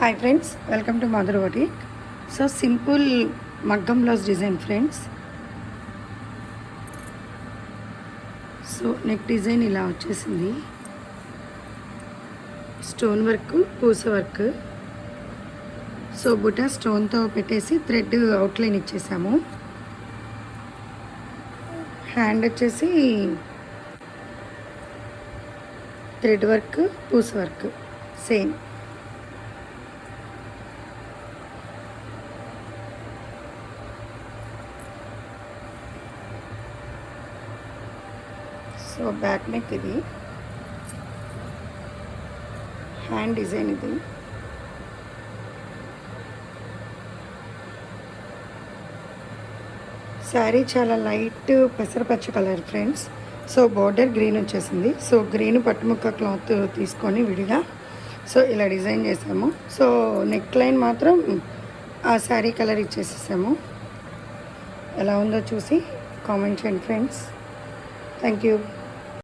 Hi friends, welcome to mother boutique. So simple మగ్గం blouse design friends. So neck design ఇలా వచ్చేసింది. Stone work, పూస work. So బుట్ట స్టోన్తో పెట్టేసి థ్రెడ్ అవుట్లైన్ ఇచ్చేసాము. హ్యాండ్ వచ్చేసి థ్రెడ్ వర్క్, పూస work same. So back neck ఇది, హ్యాండ్ డిజైన్ ఇది. శారీ చాలా లైట్ పెసరపచ్చ colour friends. So border green వచ్చేసింది. సో గ్రీన్ పట్టుముక్క క్లాత్ తీసుకొని విడిగా సో ఇలా డిజైన్ చేసాము. సో నెక్ లైన్ మాత్రం ఆ శారీ కలర్ ఇచ్చేసేసాము. ఎలా ఉందో చూసి కామెంట్ చేయండి ఫ్రెండ్స్. Thank you.